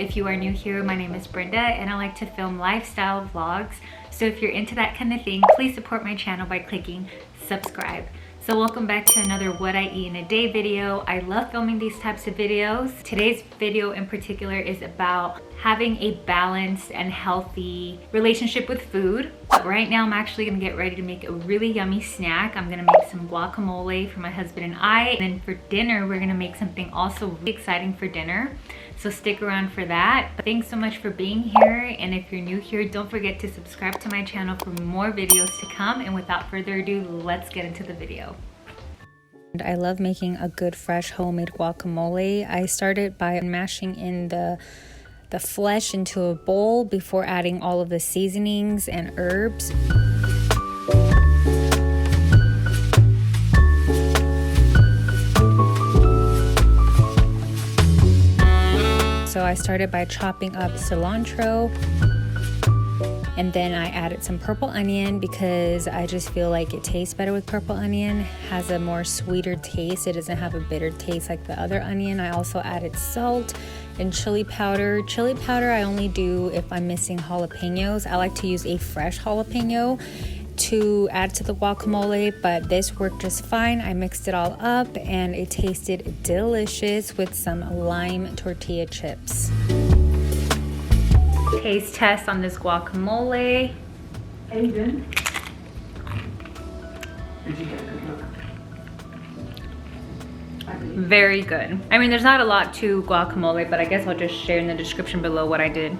If you are new here, my name is Brenda and I like to film lifestyle vlogs. So if you're into that kind of thing, please support my channel by clicking subscribe. So welcome back to another What I Eat in a Day video. I love filming these types of videos. Today's video in particular is about having a balanced and healthy relationship with food. But right now I'm actually gonna get ready to make a really yummy snack. I'm gonna make some guacamole for my husband and I. And then for dinner, we're gonna make something also really exciting for dinner. So stick around for that. But thanks so much for being here. And if you're new here, don't forget to subscribe to my channel for more videos to come. And without further ado, let's get into the video. I love making a good fresh homemade guacamole. I started by mashing in the flesh into a bowl before adding all of the seasonings and herbs. So I started by chopping up cilantro, and then I added some purple onion because I just feel like it tastes better with purple onion. It has a more sweeter taste. It doesn't have a bitter taste like the other onion. I also added salt and chili powder. Chili powder I only do if I'm missing jalapenos. I like to use a fresh jalapeno to add to the guacamole, but this worked just fine. I mixed it all up and it tasted delicious with some lime tortilla chips. Taste test on this guacamole. Edith, did you get a good look? Very good. I mean, there's not a lot to guacamole, but I guess I'll just share in the description below what I did.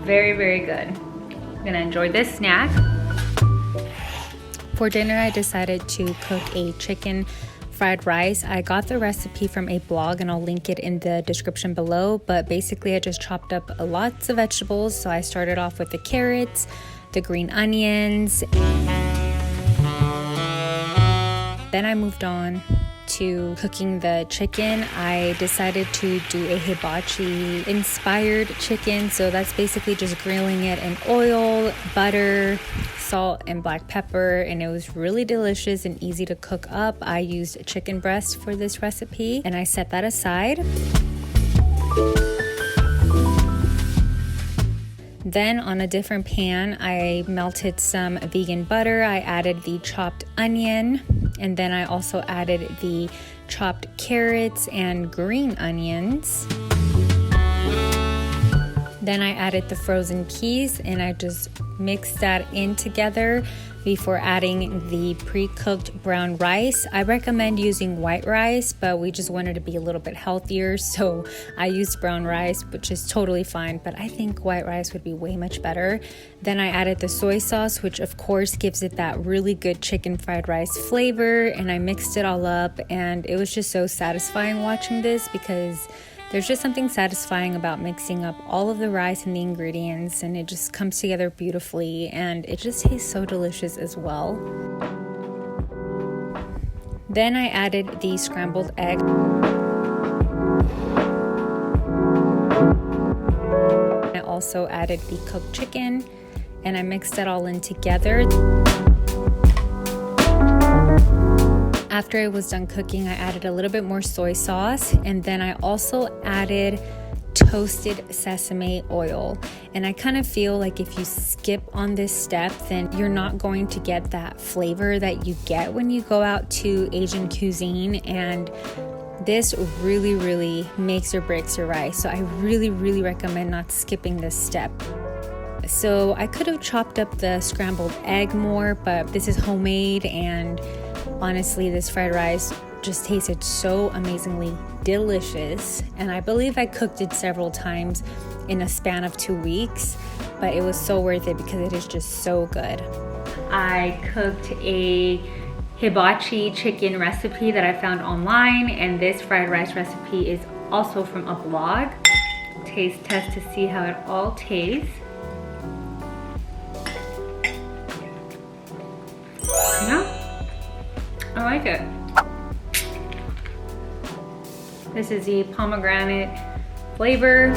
Very, very good. I'm gonna enjoy this snack. For dinner, I decided to cook a chicken fried rice. I got the recipe from a blog and I'll link it in the description below, but basically I just chopped up lots of vegetables. So I started off with the carrots, the green onions. Then I moved on to cooking the chicken. I decided to do a hibachi inspired chicken. So that's basically just grilling it in oil, butter, salt, and black pepper. And it was really delicious and easy to cook up. I used chicken breast for this recipe and I set that aside. Then on a different pan, I melted some vegan butter. I added the chopped onion, and then I also added the chopped carrots and green onions. Then I added the frozen peas and I just mixed that in together before adding the pre-cooked brown rice. I recommend using white rice, but we just wanted to be a little bit healthier, so I used brown rice, which is totally fine, but I think white rice would be way much better. Then I added the soy sauce, which of course gives it that really good chicken fried rice flavor, and I mixed it all up, and it was just so satisfying watching this because there's just something satisfying about mixing up all of the rice and the ingredients, and it just comes together beautifully and it just tastes so delicious as well. Then I added the scrambled egg. I also added the cooked chicken and I mixed it all in together. After I was done cooking, I added a little bit more soy sauce, and then I also added toasted sesame oil. And I kind of feel like if you skip on this step, then you're not going to get that flavor that you get when you go out to Asian cuisine, and this really, really makes or breaks your rice. So I really, really recommend not skipping this step. So I could have chopped up the scrambled egg more, but this is homemade, and honestly, this fried rice just tasted so amazingly delicious. And I believe I cooked it several times in a span of 2 weeks, but it was so worth it because it is just so good. I cooked a hibachi chicken recipe that I found online, and this fried rice recipe is also from a blog. Taste test to see how it all tastes. Yeah. I like it. This is the pomegranate flavor.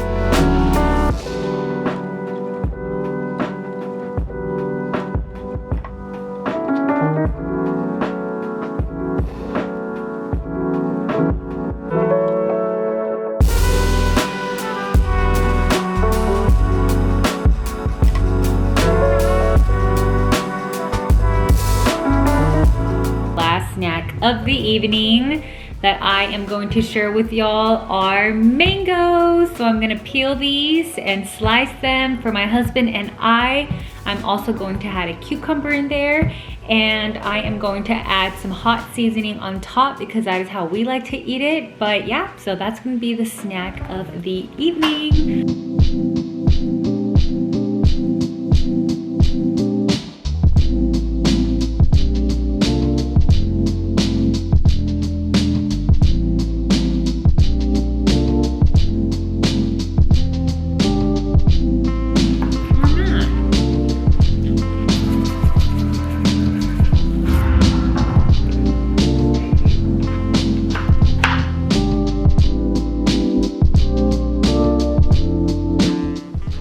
of the evening that I am going to share with y'all are mangoes. So I'm gonna peel these and slice them for my husband and I. I'm also going to add a cucumber in there, and I am going to add some hot seasoning on top because that is how we like to eat it. But yeah, so that's gonna be the snack of the evening.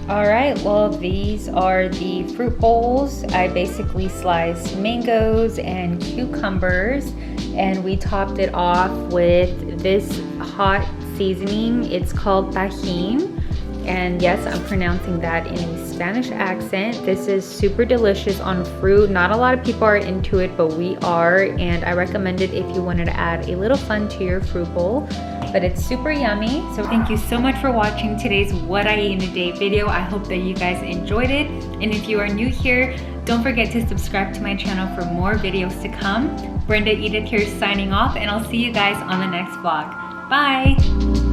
Alright, well, these are the fruit bowls. I basically sliced mangoes and cucumbers, and we topped it off with this hot seasoning. It's called tajin, and yes, I'm pronouncing that in a Spanish accent. This is super delicious on fruit. Not a lot of people are into it, but we are, and I recommend it if you wanted to add a little fun to your fruit bowl. But it's super yummy. So thank you so much for watching today's What I Eat in a Day video. I hope that you guys enjoyed it. And if you are new here, don't forget to subscribe to my channel for more videos to come. Brenda, Edith here signing off, and I'll see you guys on the next vlog. Bye.